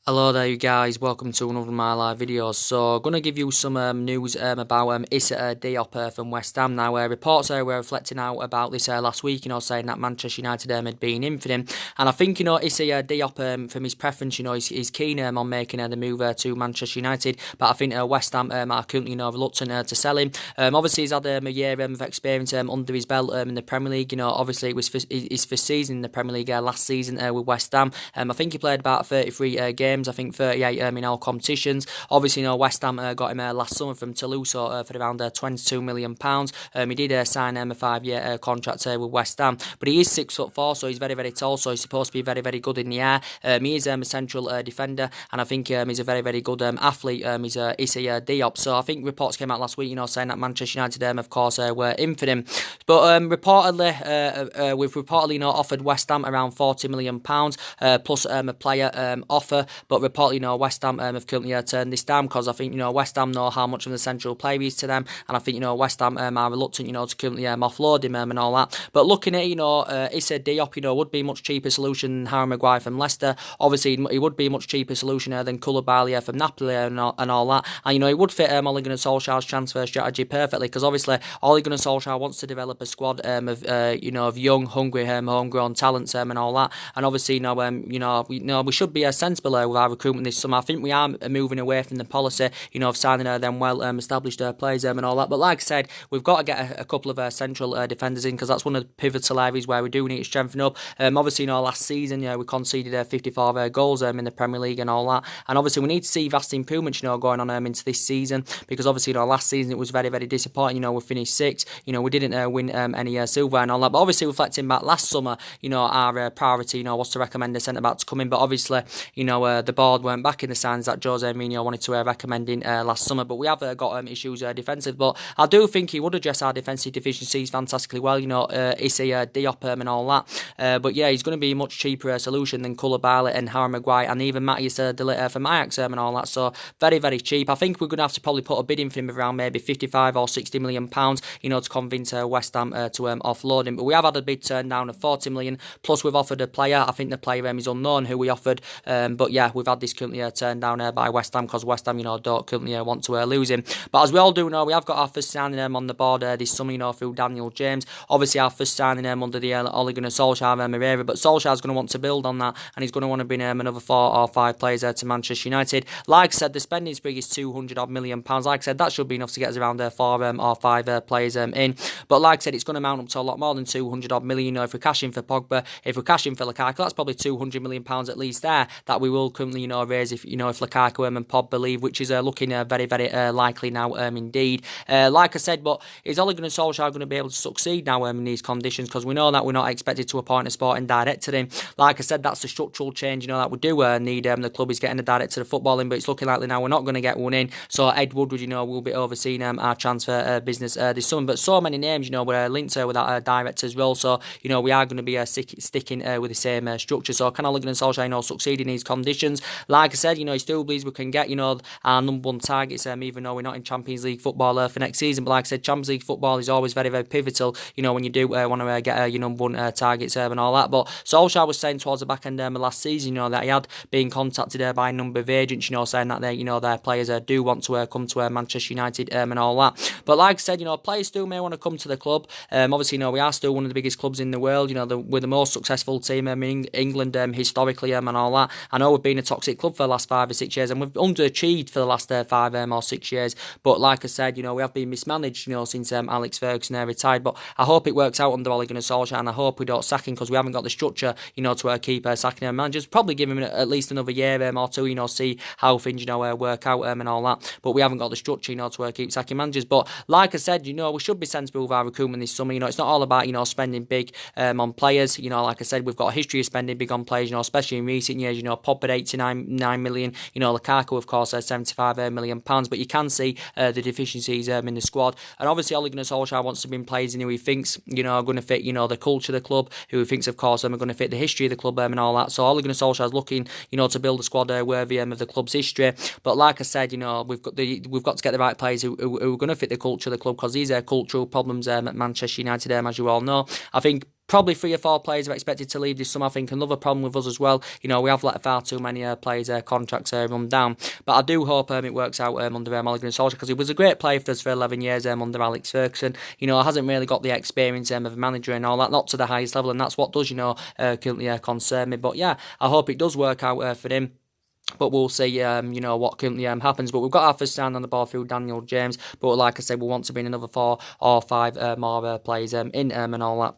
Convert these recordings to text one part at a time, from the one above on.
Hello there you guys, welcome to another of my live videos. So, going to give you some news about Issa Diop from West Ham. Now, reports were reflecting out about this last week, saying that Manchester United had been in for him. And I think, Issa Diop, from his preference, he's keen on making the move to Manchester United. But I think West Ham are currently, reluctant to sell him. Obviously, he's had a year of experience under his belt in the Premier League. Obviously, it was his first season in the Premier League last season with West Ham. I think he played about 33 games. I think 38 in all competitions. Obviously, West Ham got him last summer from Toulouse for around £22 million. He did sign a 5-year contract with West Ham, but he is 6'4", so he's very, very tall, so he's supposed to be very, very good in the air. He is a central defender, and I think he's a very, very good athlete. He's Issa Diop. So I think reports came out last week, saying that Manchester United, of course, were in for him. But reportedly, we've reportedly offered West Ham around £40 million plus a player offer. But reportedly, West Ham have currently turned this down because I think, West Ham know how much of the central player he is to them. And I think, West Ham are reluctant, to currently offload him and all that. But looking at, Issa Diop, would be a much cheaper solution than Harry Maguire from Leicester. Obviously, he would be a much cheaper solution than Koulibaly from Napoli and all that. And, he would fit Ole Gunnar Solskjaer's transfer strategy perfectly because obviously Ole Gunnar Solskjaer wants to develop a squad of young, hungry, homegrown talents and all that. And obviously, we should be sensible with our recruitment this summer. I think we are moving away from the policy, of signing them well-established players and all that. But like I said, we've got to get a couple of central defenders in because that's one of the pivotal areas where we do need to strengthen up. Obviously, last season, we conceded 54 goals in the Premier League and all that. And obviously, we need to see vast improvements, going on into this season because obviously, last season it was very, very disappointing. We finished sixth. We didn't win any silver and all that. But obviously, reflecting back last summer, our priority, was to recommend a centre back to come in. But obviously, the board weren't back in the signs that Jose Mourinho wanted to recommend in last summer. But we have got issues defensive. But I do think he would address our defensive deficiencies fantastically well. Issa Diop and all that. But yeah, he's going to be a much cheaper solution than Koulibaly and Harry Maguire and even Matthias de Ligt from Ajax and all that. So very, very cheap. I think we're going to have to probably put a bid in for him around maybe 55 or 60 million pounds. To convince West Ham to offload him. But we have had a bid turned down of 40 million. Plus we've offered a player. I think the player is unknown who we offered. But yeah, we've had this currently turned down by West Ham because West Ham, don't currently want to lose him. But as we all do know, we have got our first signing on the board this summer, through Daniel James. Obviously, our first signing under the Ole Gunnar Solskjaer era. But Solskjaer's going to want to build on that, and he's going to want to bring another 4 or 5 players to Manchester United. Like I said, the spending spree is £200 million. Like I said, that should be enough to get us around 4 or 5 players in. But like I said, it's going to mount up to a lot more than £200 million. If we cash in for Pogba, if we cash in for Lukaku, that's probably £200 million at least there that we will currently raise if Lukaku and Pogba leave, which is looking very, very likely now indeed. Like I said, but is Ole Gunnar Solskjaer going to be able to succeed now in these conditions? Because we know that we're not expected to appoint a sporting director in. Like I said, that's the structural change that we do need. The club is getting a director of footballing, but it's looking likely now we're not going to get one in. So Ed Woodward, will be overseeing our transfer business this summer. But so many names, we're linked with that director's role. So we are going to be sticking with the same structure. So can Ole Gunnar Solskjaer succeed in these conditions? Like I said, he still believes we can get our number one targets, even though we're not in Champions League football for next season. But like I said, Champions League football is always very, very pivotal. When you do want to get your number one targets and all that. But Solskjaer was saying towards the back end of last season, that he had been contacted by a number of agents, saying that they, their players do want to come to Manchester United and all that. But like I said, players still may want to come to the club. Obviously, we are still one of the biggest clubs in the world. We're the most successful team in England historically and all that. I know we've been a toxic club for the last 5 or 6 years, and we've underachieved for the last 5 or 6 years. But like I said, we have been mismanaged, since Alex Ferguson retired. But I hope it works out under Ole Gunnar Solskjaer, and I hope we don't sack him because we haven't got the structure, to keep sacking our managers. Probably give him at least another year or two, see how things, work out and all that. But we haven't got the structure, to keep sacking managers. But like I said, we should be sensible with our recruitment this summer. It's not all about, spending big on players. Like I said, we've got a history of spending big on players, especially in recent years. Pogba 89 million, Lukaku, of course, 75 million pounds. But you can see the deficiencies in the squad. And obviously, Ole Gunnar Solskjaer wants to bring players in who he thinks, are going to fit, the culture of the club, who he thinks, of course, are going to fit the history of the club and all that. So Ole Gunnar Solskjaer is looking, to build a squad worthy of the club's history. But like I said, we've got to get the right players who are going to fit the culture of the club because these are cultural problems at Manchester United, as you all know. I think Probably 3 or 4 players are expected to leave this summer. I think another problem with us as well, we have let far too many players' contracts run down. But I do hope it works out under Ole Gunnar Solskjaer, because he was a great player for us for 11 years under Alex Ferguson. Hasn't really got the experience of a manager and all that, not to the highest level, and that's what does, currently concern me. But yeah, I hope it does work out for him. But we'll see, what currently happens. But we've got our first stand on the ball through Daniel James. But like I said, we want to bring another 4 or 5 more players in and all that.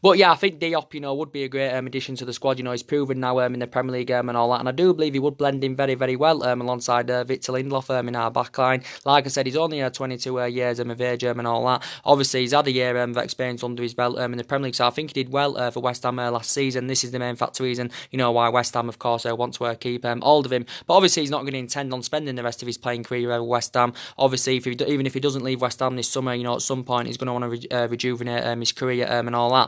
But yeah, I think Diop, would be a great addition to the squad. He's proven now in the Premier League and all that, and I do believe he would blend in very, very well alongside Victor Lindelof in our backline. Like I said, he's only 22 years of age and all that. Obviously, he's had a year of experience under his belt in the Premier League, so I think he did well for West Ham last season. This is the main factor reason, why West Ham, of course, want to keep hold of him. But obviously, he's not going to intend on spending the rest of his playing career at West Ham. Obviously, even if he doesn't leave West Ham this summer, at some point, he's going to want to rejuvenate his career and all that.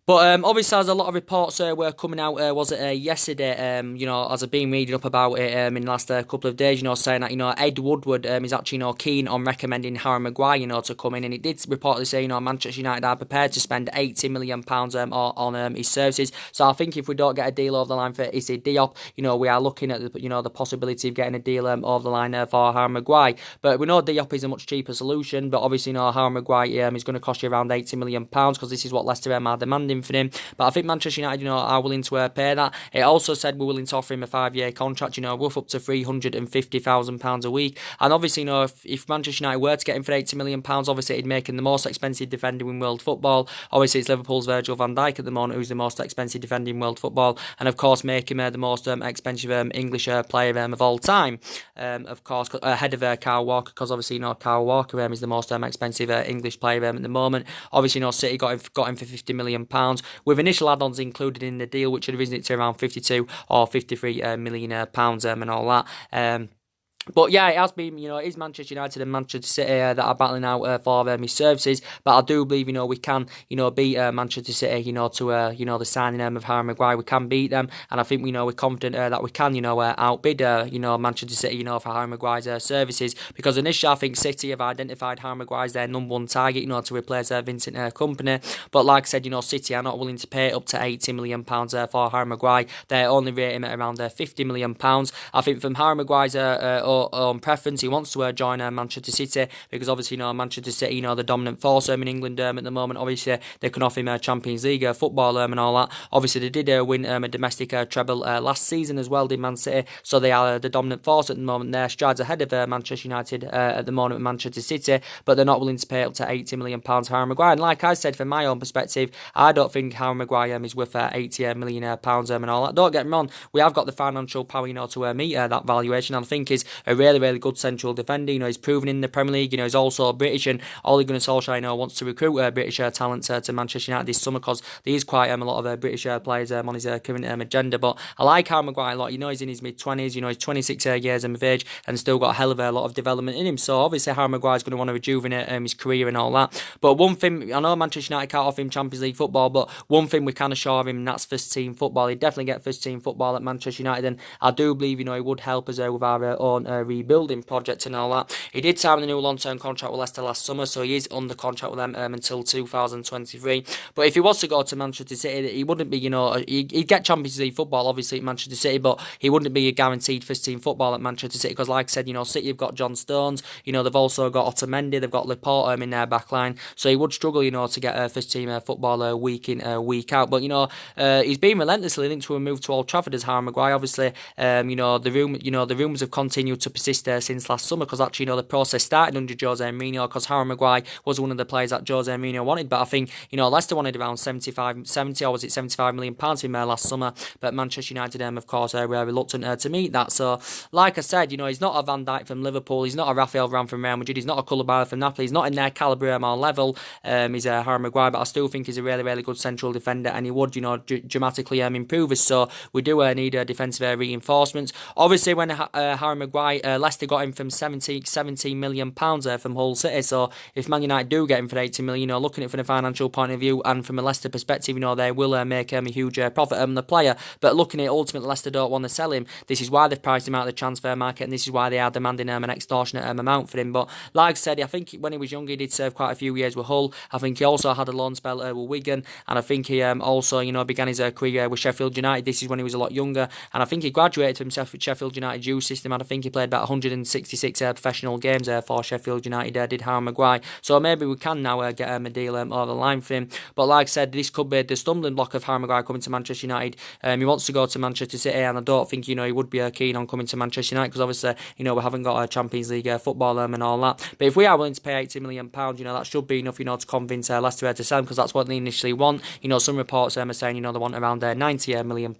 But obviously, there's a lot of reports were coming out, was it yesterday, as I've been reading up about it in the last couple of days, saying that, Ed Woodward is actually, keen on recommending Harry Maguire, to come in. And it did reportedly say, Manchester United are prepared to spend £80 million on his services. So I think if we don't get a deal over the line for Issa Diop, we are looking at, the possibility of getting a deal over the line for Harry Maguire. But we know Diop is a much cheaper solution, but obviously, Harry Maguire is going to cost you around £80 million, because this is what Leicester are demanding for him. But I think Manchester United, are willing to pay that. It also said we're willing to offer him a 5-year contract, worth up to £350,000 a week. And obviously, if Manchester United were to get him for £80 million, obviously it'd make him the most expensive defender in world football. Obviously, it's Liverpool's Virgil van Dijk at the moment, who's the most expensive defender in world football, and of course, make him the most expensive English player of all time. Of course, ahead of Kyle Walker, because obviously, Kyle Walker is the most expensive English player at the moment. Obviously, City got him for £50 million. With initial add-ons included in the deal, which would have risen it to around 52 or 53 million pounds and all that. But yeah, it has been, it is Manchester United and Manchester City that are battling out for his services. But I do believe, we can, beat Manchester City, to, the signing of Harry Maguire. We can beat them. And I think, we're confident that we can, outbid, Manchester City, for Harry Maguire's services. Because initially, I think City have identified Harry Maguire as their number 1 target, to replace Vincent Kompany. But like I said, City are not willing to pay up to £80 million for Harry Maguire. They only rate him at around £50 million. I think from Harry Maguire's own preference, he wants to join Manchester City, because obviously, Manchester City, the dominant force in England at the moment. Obviously, they can offer him a Champions League football and all that. Obviously, they did win a domestic treble last season as well, did Man City. So they are the dominant force at the moment. They're strides ahead of Manchester United at the moment, Manchester City, but they're not willing to pay up to £80 million for Harry Maguire. And like I said, from my own perspective, I don't think Harry Maguire is worth £80 million and all that. Don't get me wrong, we have got the financial power, to meet that valuation. And I think he's a really, really good central defender. He's proven in the Premier League. He's also British, and Ole Gunnar Solskjaer, wants to recruit British talent to Manchester United this summer, because there is quite a lot of British players on his current agenda. But I like Harry Maguire a lot. He's in his mid-20s. He's 26 years of age and still got a hell of a lot of development in him. So obviously, Harry Maguire's going to want to rejuvenate his career and all that. But one thing, I know Manchester United can't offer him Champions League football, but one thing we can assure him, and that's first team football. He'd definitely get first team football at Manchester United, and I do believe, he would help us with our own rebuilding project and all that. He did sign a new long-term contract with Leicester last summer, so he is under contract with them until 2023. But if he was to go to Manchester City, he wouldn't be, he'd get Champions League football, obviously, at Manchester City, but he wouldn't be a guaranteed first-team football at Manchester City, because like I said, City have got John Stones, they've also got Otamendi, they've got Laporte in their backline, so he would struggle, to get a first-team football week in, week out. But, he's been relentlessly linked to a move to Old Trafford as Harry Maguire. Obviously, the rumours have continued to persist since last summer, because actually, the process started under Jose Mourinho, because Harry Maguire was one of the players that Jose Mourinho wanted. But I think, Leicester wanted around 70 or was it £75 million from last summer, but Manchester United, of course, were reluctant to meet that. So, like I said, he's not a Van Dijk from Liverpool, he's not a Rafael Varane from Real Madrid, he's not a Koulibaly from Napoli, he's not in their calibre or level. He's a Harry Maguire, but I still think he's a really, really good central defender, and he would, dramatically improve us. So we do need defensive reinforcements. Obviously, when Harry Maguire Maguire, Leicester got him from £17 million from Hull City. So if Man United do get him for 80 million, looking at it from a financial point of view and from a Leicester perspective, they will make a huge profit on the player. But looking at it, ultimately Leicester don't want to sell him. This is why they've priced him out of the transfer market, and this is why they are demanding an extortionate amount for him. But like I said, I think when he was younger, he did serve quite a few years with Hull. I think he also had a loan spell with Wigan, and I think he also began his career with Sheffield United. This is when he was a lot younger, and I think he graduated from Sheffield United youth system, and I think he played about 166 professional games for Sheffield United, did Harry Maguire. So maybe we can now get a deal over the line for him. But like I said, this could be the stumbling block of Harry Maguire coming to Manchester United. He wants to go to Manchester City, and I don't think he would be keen on coming to Manchester United, because obviously we haven't got a Champions League football and all that. But if we are willing to pay £80 million, that should be enough to convince Leicester to sell him, because that's what they initially want. Some reports are saying they want around £90 million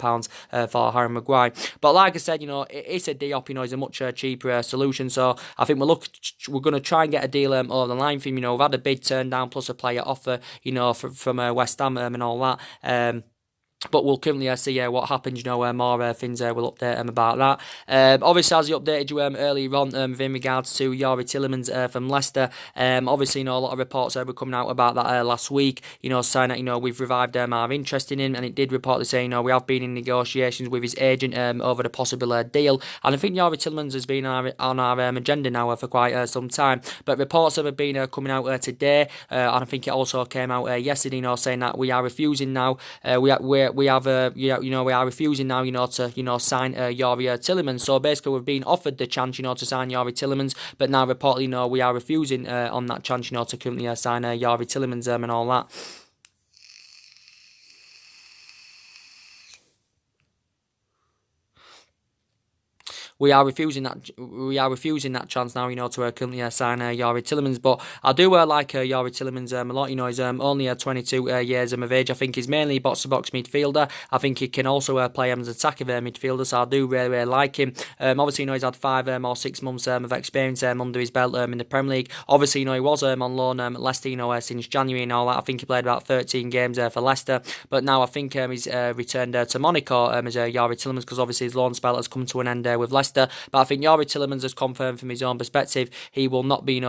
for Harry Maguire. But like I said, it's a Diop. Is a much cheaper solution. So I think we're going to try and get a deal over the line for him. We've had a bid turned down plus a player offer, from West Ham and all that. But we'll currently see what happens, more things will update about that. Obviously, as he updated you earlier on in regards to Youri Tielemans from Leicester, obviously, a lot of reports were coming out about that last week, saying that, we've revived our interest in him, and it did reportedly say, we have been in negotiations with his agent over the possible deal, and I think Youri Tielemans has been on our agenda now for quite some time, but reports have been coming out today, and I think it also came out yesterday, saying that we are refusing now, we are refusing now, to sign Youri Tielemans. So basically, we've been offered the chance, to sign Youri Tielemans, but now reportedly, we are refusing on that chance, to currently sign Youri Tielemans and all that. We are refusing that chance now, to currently sign Youri Tielemans. But I do like Youri Tielemans a lot. He's only 22 years of age. I think he's mainly box-to-box midfielder. I think he can also play as an attacking midfielder, so I do really like him. Obviously, he's had 5 or 6 months of experience under his belt in the Premier League. Obviously, he was on loan at Leicester, since January and all that. I think he played about 13 games for Leicester, but now I think he's returned to Monaco as Youri Tielemans, because obviously his loan spell has come to an end with Leicester. But I think Youri Tielemans has confirmed from his own perspective he will not be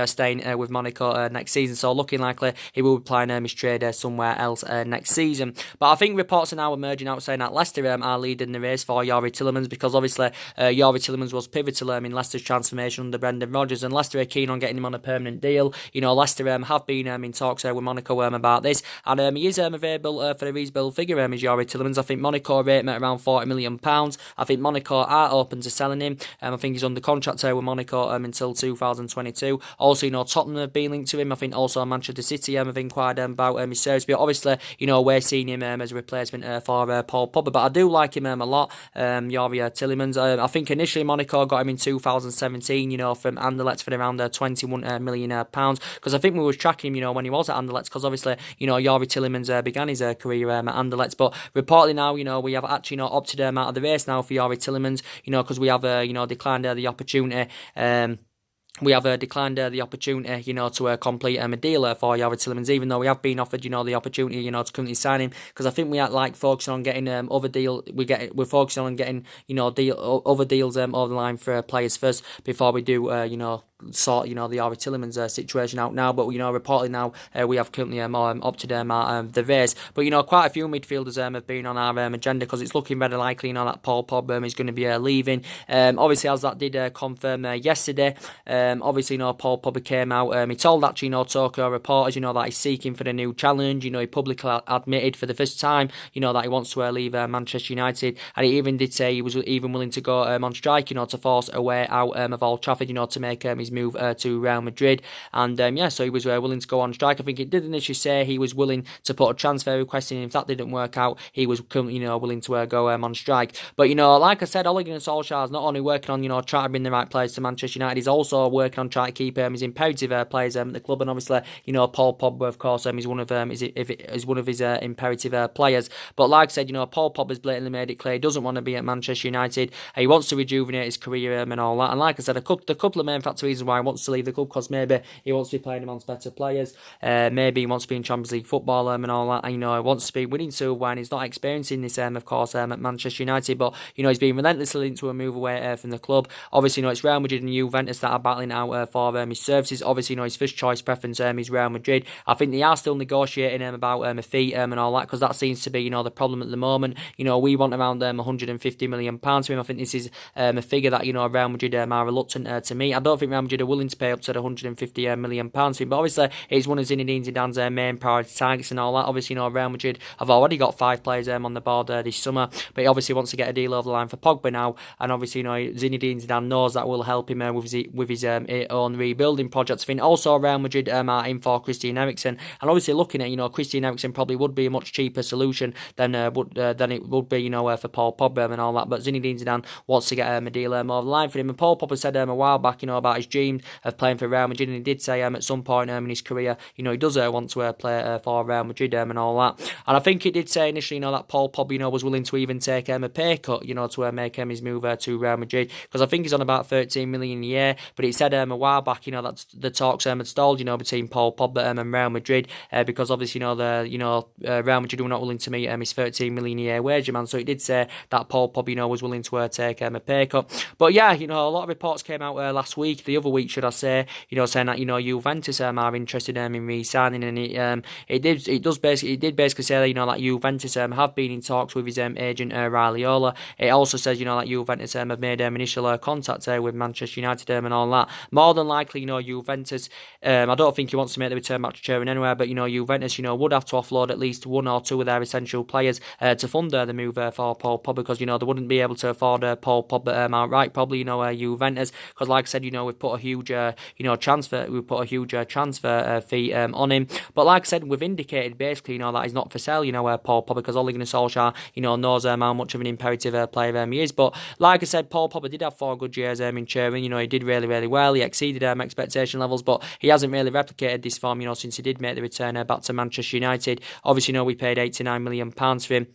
staying with Monaco next season. So looking likely he will be playing his trade somewhere else next season. But I think reports are now emerging out saying that Leicester are leading the race for Youri Tielemans, because obviously Youri Tielemans was pivotal in Leicester's transformation under Brendan Rodgers, and Leicester are keen on getting him on a permanent deal. Leicester have been in talks with Monaco about this, and he is available for a reasonable figure. Is Youri Tielemans. I think Monaco rate him at around £40 million. I think Monaco are open to selling him. I think he's under contract with Monaco until 2022. Also, Tottenham have been linked to him. I think also Manchester City have inquired about his service. But obviously, we're seeing him as a replacement for Paul Pogba. But I do like him a lot, Youri Tielemans. I think initially Monaco got him in 2017, from Anderlecht for around £21 million. Because I think we was tracking him, when he was at Anderlecht. Because obviously, Youri Tielemans began his career at Anderlecht. But reportedly now, we have actually opted out of the race now for Youri Tielemans, because we have declined the opportunity. We have declined the opportunity, to complete a deal for Youri Tielemans, even though we have been offered, the opportunity, to currently sign him, because I think we are focusing on getting other deal. We're focusing on getting, other deals over the line for players first before we do, sort the Youri Tielemans situation out now. But reportedly now we have currently opted the race. But quite a few midfielders have been on our agenda, because it's looking very likely that Paul Pogba is going to be leaving. Obviously, as that did confirm yesterday. Obviously, Paul Pogba came out. He told actually, Tokyo reporters, that he's seeking for a new challenge. He publicly admitted for the first time, that he wants to leave Manchester United, and he even did say he was even willing to go on strike, to force a way out of Old Trafford, to make his move to Real Madrid. And so he was willing to go on strike. I think it did initially say he was willing to put a transfer request in, and if that didn't work out, he was currently, willing to go on strike. But like I said, Ole Gunnar Solskjaer is not only working on, trying to bring the right players to Manchester United, he's also working on trying to keep his imperative players at the club, and obviously, Paul Pogba, of course, is one of his imperative players. But like I said, Paul Pogba's blatantly made it clear he doesn't want to be at Manchester United. He wants to rejuvenate his career and all that. And like I said, the couple of main factors reasons why he wants to leave the club, because maybe he wants to be playing amongst better players. Maybe he wants to be in Champions League football and all that. And, he wants to be winning silverware, and he's not experiencing this, of course, at Manchester United. But, he's been relentlessly linked to a move away from the club. Obviously, it's Real Madrid and Juventus that are battling out for his services. Obviously, his first choice preference is Real Madrid. I think they are still negotiating about a fee and all that, because that seems to be, the problem at the moment. We want around £150 million for him. I think this is a figure that, Real Madrid are reluctant to meet. I don't think Real Madrid are willing to pay up to the £150 million for him, but obviously it's one of Zinedine Zidane's main priority targets and all that. Obviously, Real Madrid have already got 5 players on the board this summer, but he obviously wants to get a deal over the line for Pogba now, and obviously, Zinedine Zidane knows that will help him with his own rebuilding projects. I think also Real Madrid are in for Christian Eriksen, and obviously looking at, Christian Eriksen probably would be a much cheaper solution than it would be, for Paul Pogba and all that, but Zinedine Zidane wants to get a deal over the line for him. And Paul Pogba said a while back, about his dream of playing for Real Madrid, and he did say at some point in his career, he does want to play for Real Madrid and all that. And I think he did say initially, that Paul Pogba, was willing to even take a pay cut, to make his move to Real Madrid, because I think he's on about 13 million a year. But he said a while back, that the talks had stalled, between Paul Pogba and Real Madrid, because obviously, Real Madrid were not willing to meet his 13 million a year wage man. So he did say that Paul Pogba, was willing to take a pay cut. But yeah, a lot of reports came out last week, the other week, should I say, saying that Juventus are interested in re-signing, and it did basically say that that Juventus have been in talks with his agent Raiola. It also says that Juventus have made initial contact with Manchester United and all that. More than likely, Juventus, I don't think he wants to make the return back to Turin anywhere, but Juventus would have to offload at least 1 or 2 of their essential players to fund the move for Paul Pogba, because they wouldn't be able to afford Paul Pogba outright, probably Juventus, because like I said, we've put a huge transfer fee on him. But like I said, we've indicated basically that he's not for sale, Paul Pogba, because Ole Gunnar Solskjaer knows how much of an imperative player he is. But like I said, Paul Pogba did have 4 good years in Turin. He did really, really well. He exceeded expectation levels, but he hasn't really replicated this form, since he did make the return back to Manchester United. Obviously, we paid £89 million for him.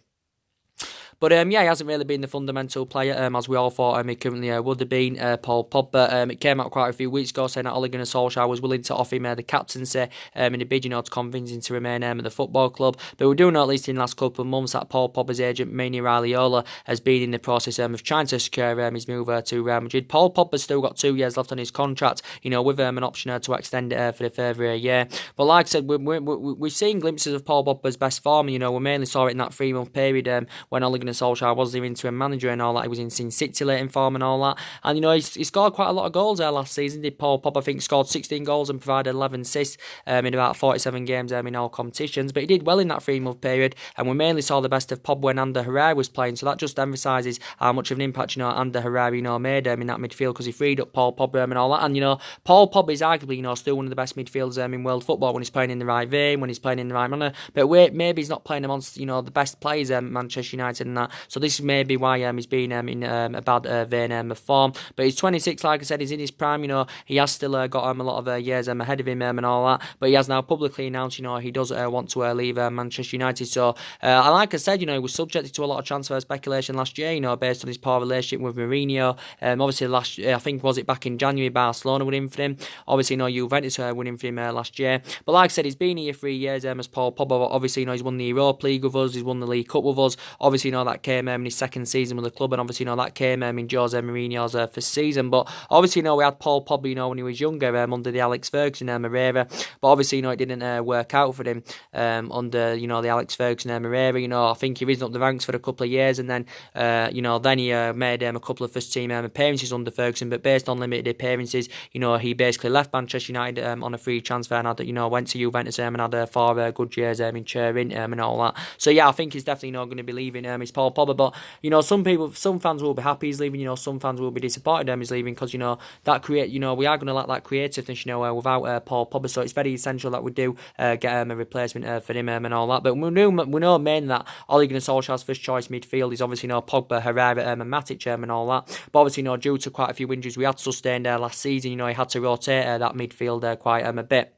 But he hasn't really been the fundamental player as we all thought he currently would have been, Paul Pogba. It came out quite a few weeks ago saying that Ole Gunnar Solskjaer was willing to offer him the captaincy in a bid, to convince him to remain at the football club. But we do know, at least in the last couple of months, that Paul Pogba's agent, Mini Raiola, has been in the process of trying to secure his move to Real Madrid. Paul Pogba's still got 2 years left on his contract, with an option to extend it for the further a year. But like I said, we've seen glimpses of Paul Pogba's best form. We mainly saw it in that 3-month period when Ole Gunnar Solskjaer was the interim manager and all that. He was in Sin City late in form and all that. And, he scored quite a lot of goals there last season, did Paul Pogba. I think scored 16 goals and provided 11 assists in about 47 games in all competitions. But he did well in that 3-month period, and we mainly saw the best of Pogba when Ander Herrera was playing. So that just emphasises how much of an impact, Ander Herrera, made in that midfield, because he freed up Paul Pogba and all that. And, Paul Pogba is arguably, still one of the best midfielders in world football when he's playing in the right vein, when he's playing in the right manner. But maybe he's not playing amongst, the best players at Manchester United and that. So this is maybe why he's been in a bad vein of form. But he's 26, like I said, he's in his prime. He has still got a lot of years ahead of him and all that. But he has now publicly announced, he does want to leave Manchester United. So, like I said, he was subjected to a lot of transfer speculation last year, based on his poor relationship with Mourinho. Obviously, last year, I think, was it back in January, Barcelona went in for him. Obviously, Juventus went in for him last year. But like I said, he's been here 3 years as Paul Pogba. Obviously, he's won the Europa League with us, he's won the League Cup with us. Obviously, that came in his second season with the club, and obviously, that came in Jose Mourinho's first season. But obviously, we had Paul Pogba, when he was younger, under the Alex Ferguson era. But obviously, it didn't work out for him under, the Alex Ferguson era. I think he risen up the ranks for a couple of years, and then, then he made a couple of first team appearances under Ferguson. But based on limited appearances, he basically left Manchester United on a free transfer and had, went to Juventus and had 4 good years in Turin and all that. So yeah, I think he's definitely not going to be leaving. He's Paul Pogba, but some fans will be happy he's leaving. Some fans will be disappointed he's leaving, because that we are going to lack that creativeness without Paul Pogba. So it's very essential that we do get a replacement for him and all that. But we know mainly that Ole Gunnar Solskjaer's first choice midfield is obviously Pogba, Herrera and Matic and all that. But obviously due to quite a few injuries we had sustained last season, he had to rotate that midfield quite a bit.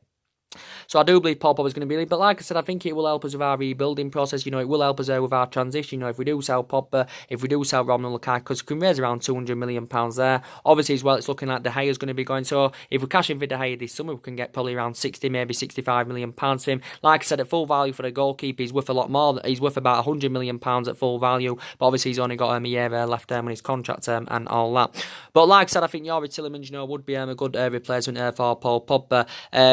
So I do believe Paul Pogba is going to be leaving. But like I said, I think it will help us with our rebuilding process. It will help us with our transition. If we do sell Pogba, if we do sell Romelu Lukaku, because we can raise around £200 million there. Obviously, as well, it's looking like De Gea is going to be going. So if we cash in for De Gea this summer, we can get probably around 60, maybe £65 million for him. Like I said, at full value for the goalkeeper, he's worth a lot more. He's worth about £100 million at full value. But obviously, he's only got a year left on his contract and all that. But like I said, I think Youri Tielemans, would be a good replacement for Paul Pogba.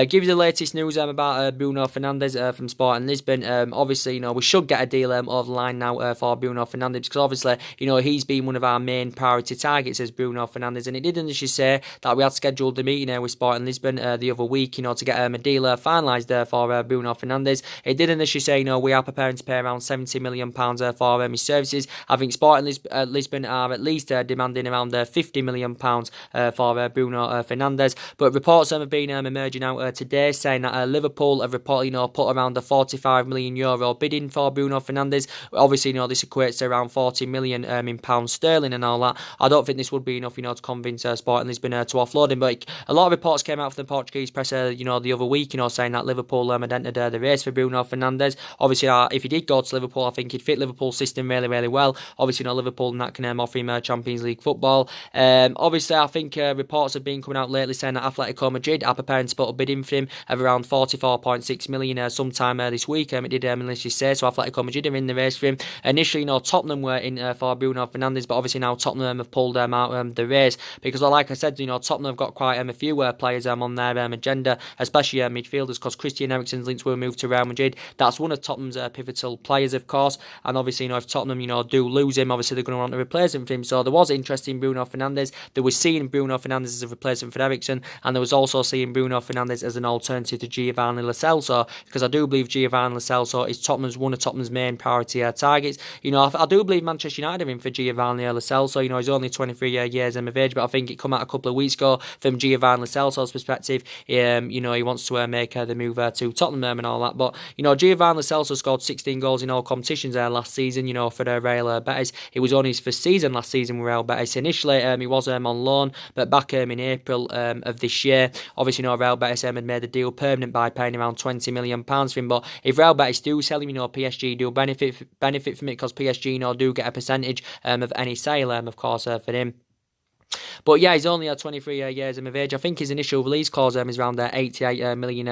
Give you the latest news about Bruno Fernandes from Sporting Lisbon. Obviously, we should get a deal over the line now for Bruno Fernandes, because obviously, he's been one of our main priority targets as Bruno Fernandes, and it did initially say that we had scheduled a meeting with Sporting Lisbon the other week, to get a deal finalised for Bruno Fernandes. It did initially say, we are preparing to pay around £70 million for his services. I think Sporting Lisbon are at least demanding around £50 million for Bruno Fernandes, but reports have been emerging out today saying that Liverpool have reportedly put around a €45 million bidding for Bruno Fernandes. Obviously, this equates to around 40 million in pounds sterling and all that. I don't think this would be enough, to convince Sporting Lisbon to offload him. But a lot of reports came out from the Portuguese press, the other week, saying that Liverpool had entered the race for Bruno Fernandes. Obviously, if he did go to Liverpool, I think he'd fit Liverpool's system really, really well. Obviously, Liverpool and that can offer him Champions League football. Obviously, I think reports have been coming out lately saying that Atletico Madrid are preparing to put a bid in for him of around 44.6 million sometime this week. It did initially say, so Atletico Madrid are in the race for him. Initially, Tottenham were in for Bruno Fernandes, but obviously now Tottenham have pulled out the race, because like I said, Tottenham have got quite a few players on their agenda, especially midfielders, because Christian Eriksen's linked with a move to Real Madrid. That's one of Tottenham's pivotal players, of course, and obviously, if Tottenham, do lose him, obviously they're going to want to replace him for him. So there was interest in Bruno Fernandes. There was seeing Bruno Fernandes as a replacement for Eriksen, and there was also seeing Bruno Fernandes as an alternative to Giovanni Lo Celso, because I do believe Giovanni Lo Celso is one of Tottenham's main priority targets. I do believe Manchester United are in for Giovanni Lo Celso. He's only 23 years of age, but I think it come out a couple of weeks ago from Giovanni Lo Celso's perspective. He wants to make the move to Tottenham and all that. But Giovanni Lo Celso scored 16 goals in all competitions last season. For the Real Betis. It was only his first season last season with Real Betis. Initially, he was on loan, but back in April of this year, obviously, Real Betis had made the deal permanent by paying around £20 million for him. But if Real Betis do sell him, PSG do benefit from it, because PSG do get a percentage of any sale, of course, for him. But yeah, he's only 23 years of age. I think his initial release clause is around £88 million.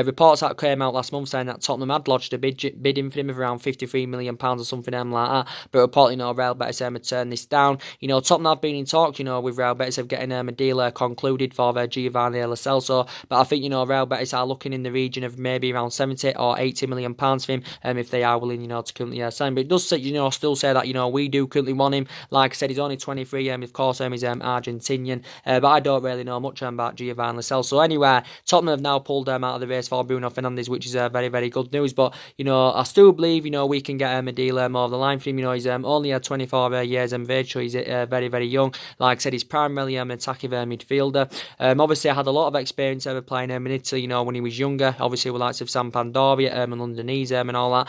Reports that came out last month saying that Tottenham had lodged a bidding for him of around £53 million or something like that. But reportedly, Real Betis had turned this down. Tottenham have been in talks, with Real Betis of getting a deal concluded for Giovanni Lo Celso. But I think, Real Betis are looking in the region of maybe around 70 or £80 million for him, if they are willing, to currently sign. But it does say, still say that, we do currently want him. Like I said, he's only 23, of course, he's Argentinian, but I don't really know much about Giovanni Lo Celso. So anyway, Tottenham have now pulled out of the race for Bruno Fernandes, which is very, very good news. But I still believe we can get a deal over the line for him. He's only 24 years of age, so he's very, very young. Like I said, he's primarily an attacking midfielder. Obviously, I had a lot of experience playing in Italy. When he was younger. Obviously, with likes of Sampdoria and Londonese and all that.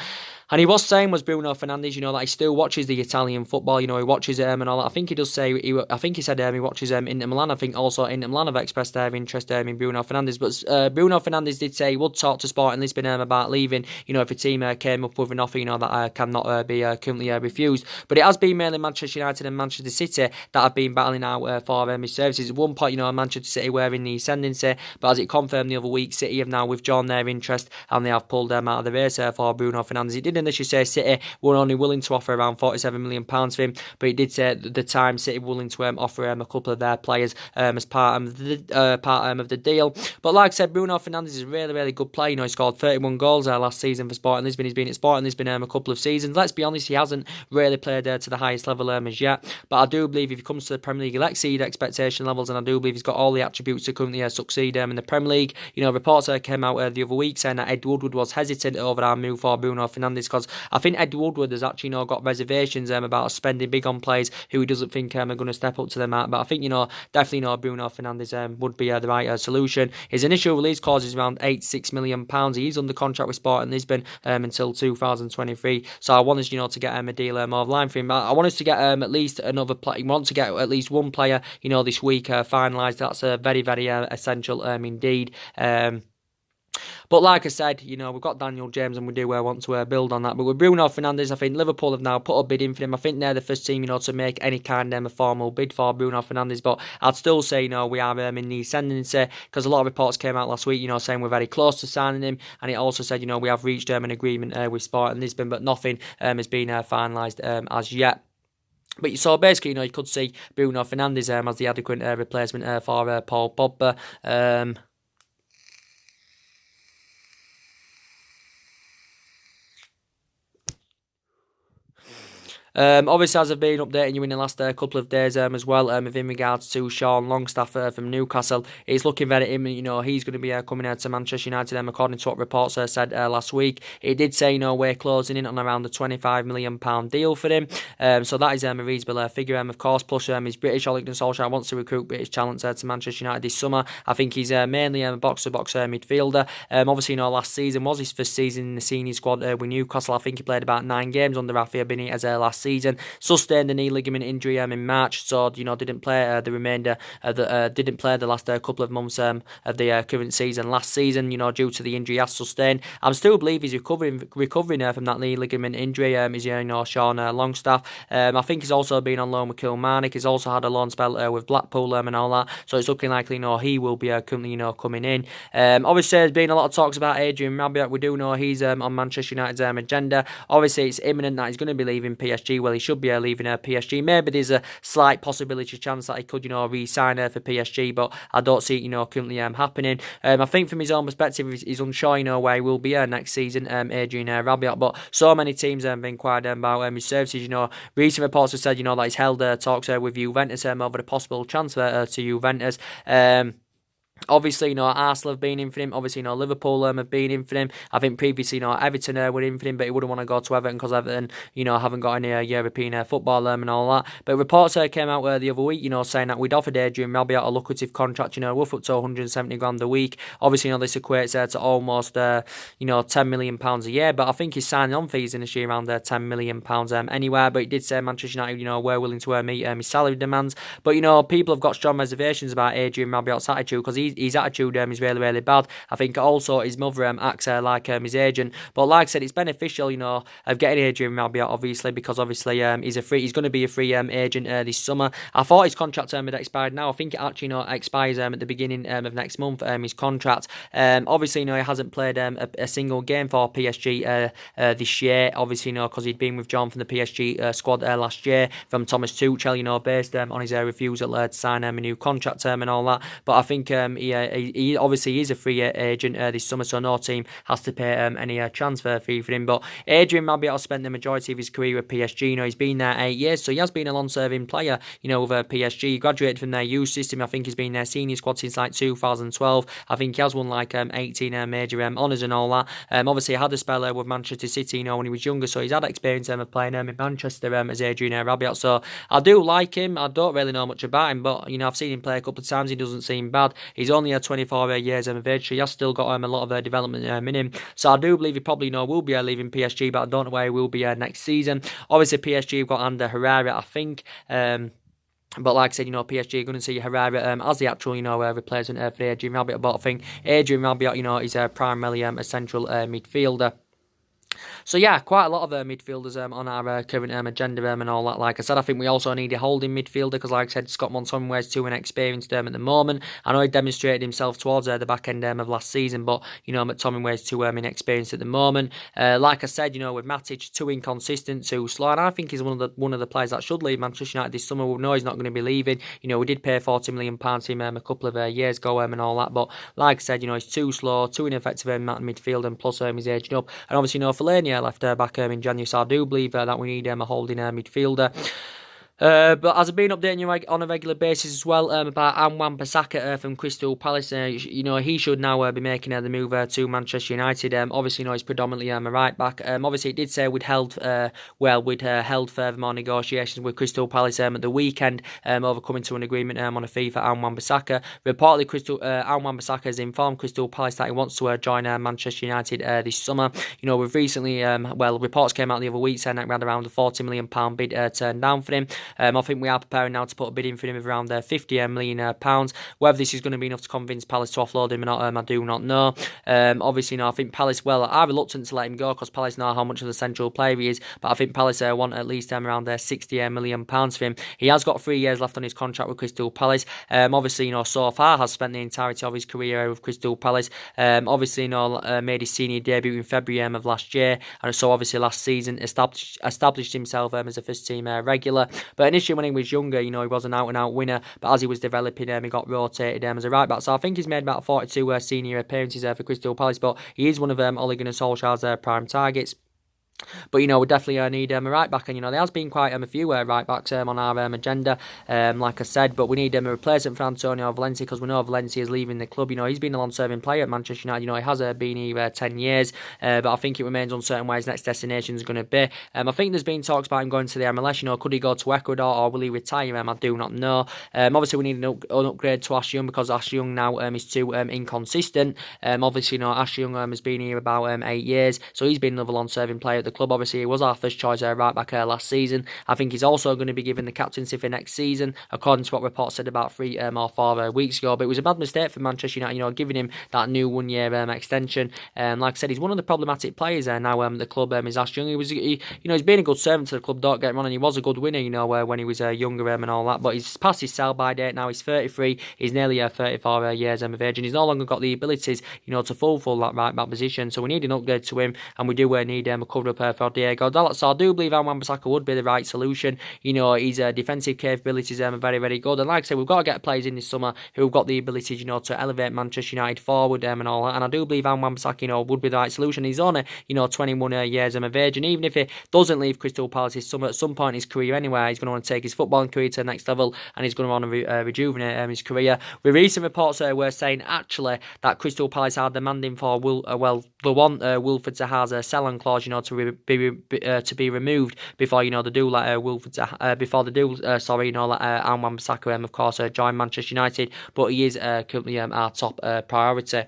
And he was saying, Bruno Fernandes, that he still watches the Italian football, he watches and all that. I think he does say, I think he said he watches Inter Milan. I think also Inter Milan have expressed their interest in Bruno Fernandes. But Bruno Fernandes did say he would talk to Sporting Lisbon about leaving, if a team came up with an offer, that cannot be currently refused. But it has been mainly Manchester United and Manchester City that have been battling out for his services. At one point, Manchester City were in the ascendancy, but as it confirmed the other week, City have now withdrawn their interest and they have pulled them out of the race for Bruno Fernandes. It did initially say City were only willing to offer around £47 million for him, but he did say at the time City were willing to offer a couple of their players as part of the deal. But like I said, Bruno Fernandes is a really, really good player. He scored 31 goals last season for Sporting Lisbon. He's been at Sporting Lisbon a couple of seasons. Let's be honest, he hasn't really played to the highest level as yet, but I do believe if he comes to the Premier League, he'll exceed expectation levels, and I do believe he's got all the attributes to currently succeed in the Premier League. Reports came out the other week saying that Ed Woodward was hesitant over our move for Bruno Fernandes, because I think Ed Woodward has actually got reservations about spending big on players who he doesn't think are going to step up to the mark. But I think definitely Bruno Fernandes would be the right solution. His initial release clause is around £86 million. He's under contract with Sporting Lisbon until 2023. So I want us to get a deal over the line for him. I want us to get at least another player. Want to get at least one player this week finalised. That's very, very essential indeed. But like I said, we've got Daniel James and we do want to build on that. But with Bruno Fernandes, I think Liverpool have now put a bid in for him. I think they're the first team, to make any kind of a formal bid for Bruno Fernandes. But I'd still say, we are in the ascendancy, because a lot of reports came out last week, saying we're very close to signing him. And it also said, we have reached an agreement with Sporting Lisbon, but nothing has been finalised as yet. But so basically, you could see Bruno Fernandes as the adequate replacement for Paul Pogba. Obviously, as I've been updating you in the last couple of days as well, in regards to Sean Longstaff from Newcastle, it's looking very imminent. He's going to be coming out to Manchester United, according to what reports said last week. It did say, we're closing in on around the £25 million deal for him. So that is a reasonable figure, of course. Plus, he's British. Ole Gunnar Solskjaer wants to recruit British talent to Manchester United this summer. I think he's mainly a box-to-box midfielder. Obviously, last season was his first season in the senior squad with Newcastle. I think he played about 9 games under Rafa Benitez last season. Sustained a knee ligament injury in March, so didn't play the remainder of didn't play the last couple of months of the current season. Last season, due to the injury he has sustained, I still believe he's recovering from that knee ligament injury. Is Sean Longstaff. I think he's also been on loan with Kilmarnock. He's also had a loan spell with Blackpool and all that. So it's looking likely he will be currently coming in. Obviously, there's been a lot of talks about Adrian Rabiot. We do know he's on Manchester United's agenda. Obviously, it's imminent that he's going to be leaving PSG. Well, he should be leaving PSG. Maybe there's a slight possibility chance that he could, re-sign for PSG, but I don't see it, currently happening. I think from his own perspective, he's unsure, where he will be next season, Adrian Rabiot. But so many teams have inquired about his services. Recent reports have said, that he's held talks with Juventus over the possible transfer to Juventus. Obviously, Arsenal have been in for him. Obviously, Liverpool have been in for him. I think previously, Everton were in for him, but he wouldn't want to go to Everton because Everton, haven't got any European football and all that. But reports came out the other week, saying that we'd offered Adrian Rabiot a lucrative contract, worth up to 170 grand a week. Obviously, this equates to almost, £10 million a year. But I think his signing on fees in this year around £10 million anywhere. But he did say Manchester United, were willing to meet his salary demands. But people have got strong reservations about Adrian Rabiot's attitude, because his attitude is really, really bad. I think also his mother acts like his agent. But like I said, it's beneficial, of getting Adrian Rabiot, obviously, because obviously he's going to be a free agent this summer. I thought his contract term had expired now. I think it actually expires at the beginning of next month, his contract. Obviously, he hasn't played a single game for PSG this year, obviously, because he'd been withdrawn from the PSG squad last year from Thomas Tuchel, based on his refusal to sign a new contract term and all that. But I think he obviously is a free agent this summer, so no team has to pay any transfer fee for him. But Adrian Rabiot has spent the majority of his career with PSG. He's been there 8 years, so he has been a long-serving player, with PSG. He graduated from their youth system. I think he's been their senior squad since 2012. I think he has won 18 major honours and all that. Obviously, he had a spell with Manchester City, when he was younger, so he's had experience of playing in Manchester as Adrian Rabiot. So I do like him. I don't really know much about him, but I've seen him play a couple of times. He doesn't seem bad. He's only 24 years of age, so he has still got a lot of development in him. So I do believe he probably will be leaving PSG, but I don't know where he will be next season. Obviously, PSG have got Ander Herrera, I think. But like I said, PSG are going to see Herrera as the actual, replacement for Adrian Rabiot. But I think Adrian Rabiot, is primarily a central midfielder. So yeah, quite a lot of midfielders on our current agenda and all that. Like I said, I think we also need a holding midfielder, because like I said, Scott McTominay is too inexperienced at the moment. I know he demonstrated himself towards the back end of last season, but McTominay is too inexperienced at the moment. Like I said, with Matic, too inconsistent, too slow, and I think he's one of the players that should leave Manchester United this summer. We know he's not going to be leaving. We did pay £40 million to him a couple of years ago and all that, but like I said, he's too slow, too ineffective in that midfield, and plus he's aging up. And obviously, Fellaini left back in January, so I do believe that we need a holding midfielder. But as I've been updating you on a regular basis as well about Wan-Bissaka from Crystal Palace, he should now be making the move to Manchester United. Obviously, he's predominantly a right back. Obviously, it did say we'd held further more negotiations with Crystal Palace at the weekend over coming to an agreement on a fee for Wan-Bissaka. Reportedly, Wan-Bissaka has informed Crystal Palace that he wants to join Manchester United this summer. We've recently, reports came out the other week saying that we had around a £40 million bid turned down for him. I think we are preparing now to put a bid in for him of around £50 million. Whether this is going to be enough to convince Palace to offload him or not, I do not know. Obviously, I think Palace, are reluctant to let him go because Palace know how much of a central player he is, but I think Palace want at least around £60 million for him. He has got 3 years left on his contract with Crystal Palace. Obviously, so far has spent the entirety of his career with Crystal Palace. Obviously, made his senior debut in February of last year, and so obviously last season established himself as a first team regular. But initially when he was younger, he was an out-and-out winner, but as he was developing, he got rotated as a right-back. So I think he's made about 42 senior appearances for Crystal Palace, but he is one of Ole Gunnar Solskjaer's prime targets. But, we definitely need a right back. And, there has been quite a few right backs on our agenda, like I said. But we need a replacement for Antonio Valencia because we know Valencia is leaving the club. He's been a long-serving player at Manchester United. He has been here 10 years. But I think it remains uncertain where his next destination is going to be. I think there's been talks about him going to the MLS. Could he go to Ecuador or will he retire? I do not know. Obviously, we need an upgrade to Ashley Young because Ashley Young now is too inconsistent. Obviously, Ashley Young has been here about 8 years. So he's been another long-serving player at the club. Obviously, he was our first choice right back last season. I think he's also going to be given the captaincy for next season, according to what reports said about 3 or 4 weeks ago. But it was a bad mistake for Manchester United, giving him that new 1-year extension. Like I said, he's one of the problematic players now. The club is Ashley Young. He's been a good servant to the club. Don't get me wrong, and he was a good winner. When he was younger and all that. But he's past his sell-by date now. He's 33. He's nearly 34 years of age, and he's no longer got the abilities, to fulfil that right back position. So we need an upgrade to him, and we do need a cover-up for Diego Dalot. So I do believe Wan-Bissaka would be the right solution. His defensive capabilities are very, very good. And like I said, we've got to get players in this summer who've got the ability, to elevate Manchester United forward and all that. And I do believe Wan-Bissaka, would be the right solution. He's only, 21 years of age. And even if he doesn't leave Crystal Palace this summer, at some point in his career anyway, he's going to want to take his footballing career to the next level and he's going to want to rejuvenate his career. With recent reports were saying actually that Crystal Palace are demanding for Wilfred Zaha's sell-on clause, to be removed before they do let let Wan-Bissaka of course join Manchester United, but he is currently our top priority.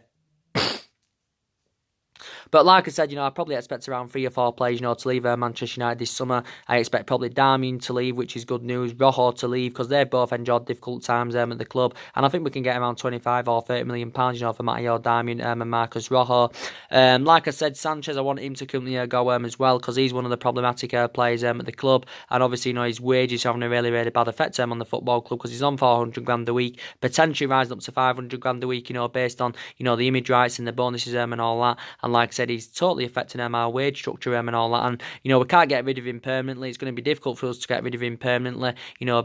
But like I said, I probably expect around 3 or 4 players, to leave Manchester United this summer. I expect probably Darmian to leave, which is good news. Rojo to leave, because they've both enjoyed difficult times at the club. And I think we can get around 25 or 30 million pounds, for Matteo Darmian and Marcus Rojo. Like I said, Sanchez, I want him to currently go as well, because he's one of the problematic players at the club. And obviously, his wages having a really, really bad effect on the football club, because he's on 400 grand a week, potentially rising up to 500 grand a week, based on, the image rights and the bonuses and all that. And like I said, he's totally affecting our wage structure and all that, and we can't get rid of him permanently. It's going to be difficult for us to get rid of him permanently,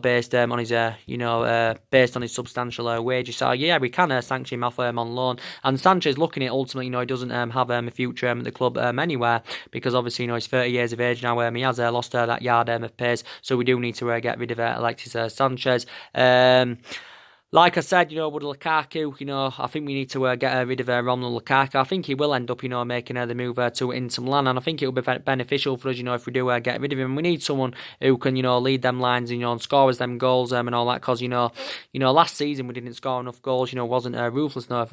based on his based on his substantial wages. So yeah, we can sanction him off on loan. And Sanchez, looking at ultimately, he doesn't have a future at the club anywhere, because obviously he's 30 years of age now. He has lost that yard of pace, so we do need to get rid of Alexis Sanchez. Like I said, with Lukaku, I think we need to get rid of Romelu Lukaku. I think he will end up, making the move to Inter Milan, and I think it will be beneficial for us, if we do get rid of him. We need someone who can, lead them lines, and score us them goals and all that, because, last season we didn't score enough goals, wasn't ruthless enough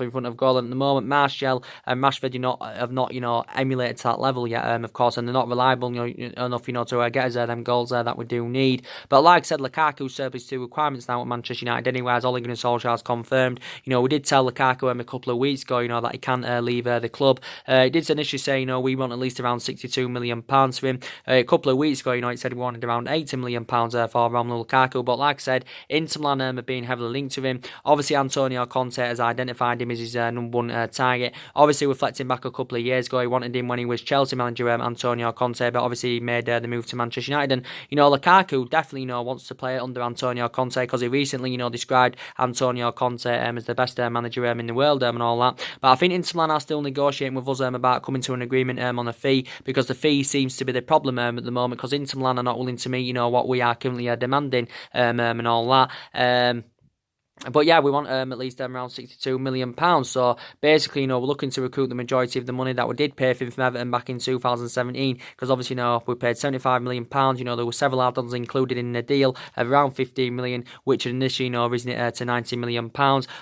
in front of goal. And at the moment, Martial and Rashford, have not, emulated to that level yet, of course, and they're not reliable enough, to get us them goals that we do need. But like I said, Lukaku serves his 2 requirements now at Manchester United anyway, as Ole Gunnar Solskjaer's confirmed. We did tell Lukaku a couple of weeks ago, that he can't leave the club. He did initially say, we want at least around £62 million for him. A couple of weeks ago, he said he wanted around £80 million for Romelu Lukaku. But like I said, Inter Milan have been heavily linked to him. Obviously, Antonio Conte has identified him as his number 1 target. Obviously, reflecting back a couple of years ago, he wanted him when he was Chelsea manager, Antonio Conte, but obviously he made the move to Manchester United. And, Lukaku definitely, wants to play under Antonio Conte, because he recently, described Antonio Conte as the best manager in the world and all that. But I think Inter Milan are still negotiating with us about coming to an agreement on a fee, because the fee seems to be the problem at the moment, because Inter Milan are not willing to meet, what we are currently demanding and all that. But yeah, we want at least around £62 million. So basically, we're looking to recoup the majority of the money that we did pay for him from Everton back in 2017. Because obviously, we paid £75 million. There were several add-ons included in the deal of around £15 million, which initially, risen it to £90 million.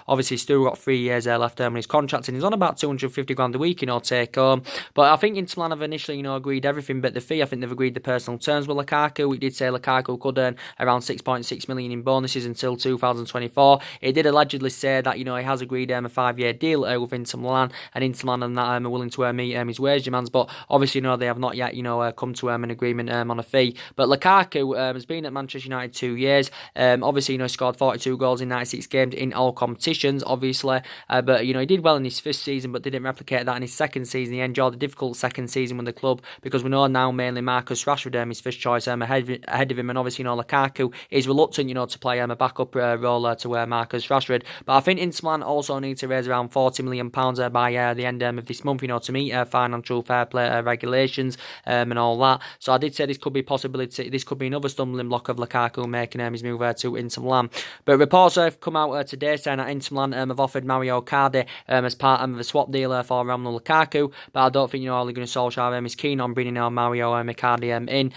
Obviously, still got 3 years left on his contract, and he's on about 250 grand a week, take home. But I think Inter Milan have initially, agreed everything but the fee. I think they've agreed the personal terms with Lukaku. We did say Lukaku could earn around 6.6 million in bonuses until 2024. It did allegedly say that, he has agreed a 5-year deal with Inter Milan, and Inter Milan and that are willing to meet his wage demands, but obviously, they have not yet, come to an agreement on a fee. But Lukaku has been at Manchester United 2 years. Obviously, scored 42 goals in 96 games in all competitions, obviously. But, he did well in his first season, but didn't replicate that in his second season. He enjoyed a difficult second season with the club, because we know now mainly Marcus Rashford, his first choice, ahead of him, and obviously, Lukaku is reluctant, to play a backup role to Marcus Rashford. But I think Inter Milan also need to raise around £40 million by the end of this month, to meet financial fair play regulations and all that. So I did say this could be a possibility. This could be another stumbling block of Lukaku making his move to Inter Milan. But reports have come out today saying that Inter Milan have offered Mario Icardi as part of a swap deal for Romelu Lukaku. But I don't think Ole Gunnar Solskjaer is keen on bringing Mario Icardi in.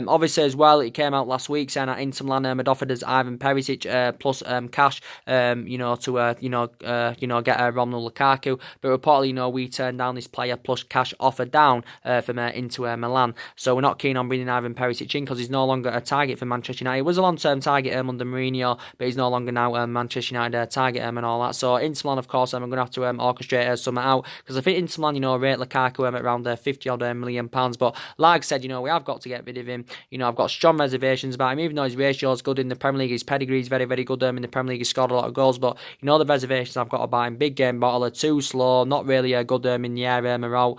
Obviously as well, it came out last week saying that Inter Milan had offered us Ivan Perisic plus cash. To get Romelu Lukaku, but reportedly, we turned down this player plus cash offer down from into Milan. So we're not keen on bringing Ivan Perisic in, because he's no longer a target for Manchester United. He was a long-term target under Mourinho, but he's no longer now Manchester United target and all that. So Inter Milan, of course, I'm going to have to orchestrate something out, because I think Inter Milan, rate Lukaku at around £50 million. But like I said, we have got to get rid of him. I've got strong reservations about him, even though his ratio is good in the Premier League. His pedigree is very, very good in the Premier League. He's scored a lot of goals, but the reservations I've got about him: big game battler, too slow, not really a good in the air out.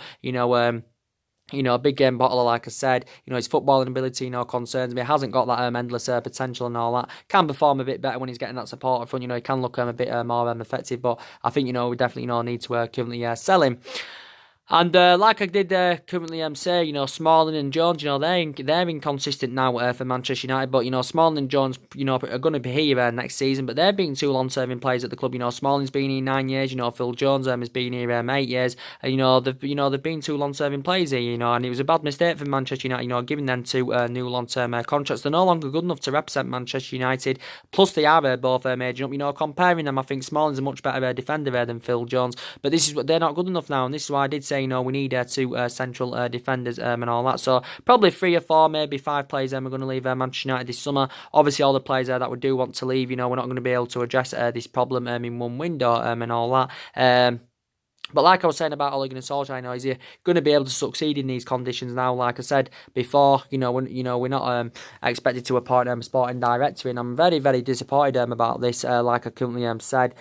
A big game bottler, like I said. His footballing ability, concerns me. He hasn't got that endless potential and all that. Can perform a bit better when he's getting that support up front. He can look a bit more effective, but I think, we definitely need to currently sell him. And like I did currently say, Smalling and Jones, they're inconsistent now for Manchester United. But, Smalling and Jones, are going to be here next season. But they're being 2 long-serving players at the club. Smalling's been here 9 years. Phil Jones has been here 8 years. And, they've been 2 long-serving players here, and it was a bad mistake for Manchester United, giving them 2 new long-term contracts. They're no longer good enough to represent Manchester United. Plus, they are both aging up. Comparing them, I think Smalling's a much better defender than Phil Jones. But this is what they're not good enough now, and this is why I did say, we need 2 central defenders and all that. So probably 3 or 4, maybe 5 players we're going to leave Manchester United this summer. Obviously, all the players that we do want to leave, we're not going to be able to address this problem in one window and all that. But like I was saying about Ole Gunnar Solskjaer, is he going to be able to succeed in these conditions now? Like I said before, we're not expected to appoint a sporting director, and I'm very, very disappointed about this. Like I currently said,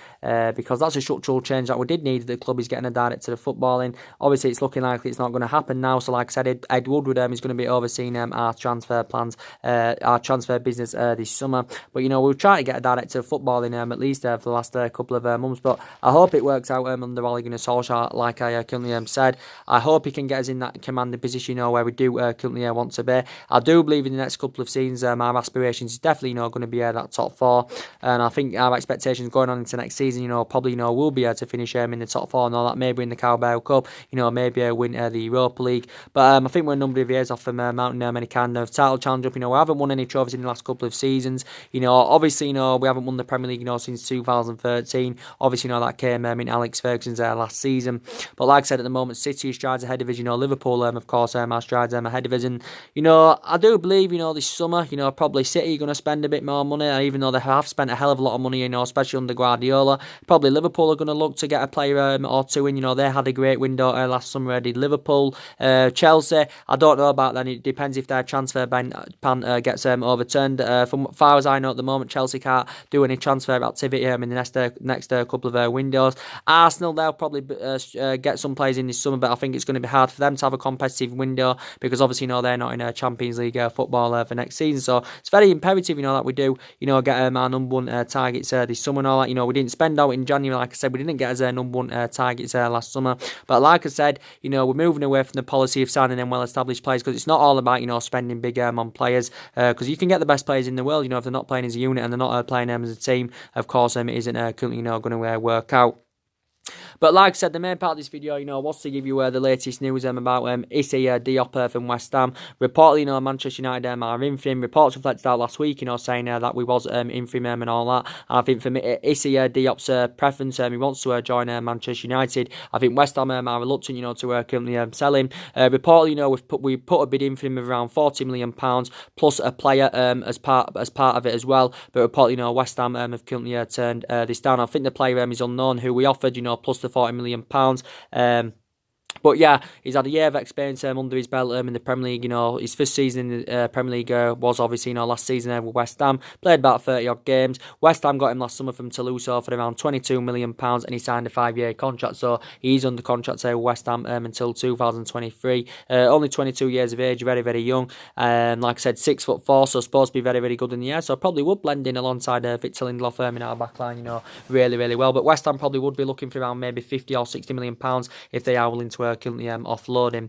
because that's a structural change that we did need. The club is getting a director of footballing. Obviously, it's looking like it's not going to happen now. So, like I said, Ed Woodward is going to be overseeing our transfer plans, our transfer business this summer. But we'll try to get a director of footballing at least for the last couple of months. But I hope it works out under Ole Gunnar Solskjaer. Like I currently said, I hope he can get us in that commanding position, where we do currently want to be. I do believe in the next couple of seasons, our aspirations is definitely going to be that top 4, and I think our expectations going on into next season, probably we'll be able to finish in the top 4 and all that. Maybe in the Carabao Cup, maybe win the Europa League. But I think we're a number of years off from mounting any kind of title challenge up. We haven't won any trophies in the last couple of seasons. Obviously, we haven't won the Premier League, since 2013. Obviously, that came in Alex Ferguson's last season. But like I said, at the moment, City strides ahead of us. Liverpool, of course, our strides ahead of us. And, I do believe, this summer, probably City are going to spend a bit more money, even though they have spent a hell of a lot of money, especially under Guardiola. Probably Liverpool are going to look to get a player or 2 in. They had a great window last summer, did Liverpool. Chelsea, I don't know about that. It depends if their transfer ban gets overturned. From far as I know at the moment, Chelsea can't do any transfer activity in the next couple of windows. Arsenal, they'll probably get some players in this summer, but I think it's going to be hard for them to have a competitive window because obviously, they're not in a Champions League football for next season. So it's very imperative, that we do, get our number one targets this summer and all that. We didn't spend out in January, like I said, we didn't get as number one targets last summer. But like I said, we're moving away from the policy of signing them well-established players because it's not all about, spending big on players because you can get the best players in the world, if they're not playing as a unit and they're not playing as a team. Of course, it isn't currently, going to work out. But like I said, the main part of this video, was to give you the latest news about Issa Diop from West Ham. Reportedly, Manchester United are in for him. Reports reflected out last week, saying that we was in for him and all that. And I think for me, Issa Diop's preference, he wants to join Manchester United. I think West Ham are reluctant, to currently sell him. Reportedly, we put a bid in for him of around £40 million plus a player as part of it as well. But reportedly, West Ham have currently turned this down. I think the player is unknown who we offered, plus the £40 million. But yeah, he's had a year of experience under his belt in the Premier League. His first season in the Premier League was obviously, last season with West Ham. Played about 30 odd games. West Ham got him last summer from Toulouse for around £22 million and he signed a 5-year contract. So he's under contract with West Ham until 2023. Only 22 years of age, very, very young. Like I said, 6'4", so supposed to be very, very good in the air. So probably would blend in alongside Victor Lindelof in our backline, really, really well. But West Ham probably would be looking for around maybe £50 or £60 million if they are willing to currently offload him.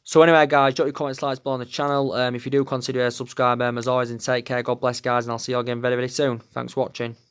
So anyway, guys, drop your comments, likes below on the channel. If you do consider subscribing, as always, and take care. God bless, guys, and I'll see you again very, very soon. Thanks for watching.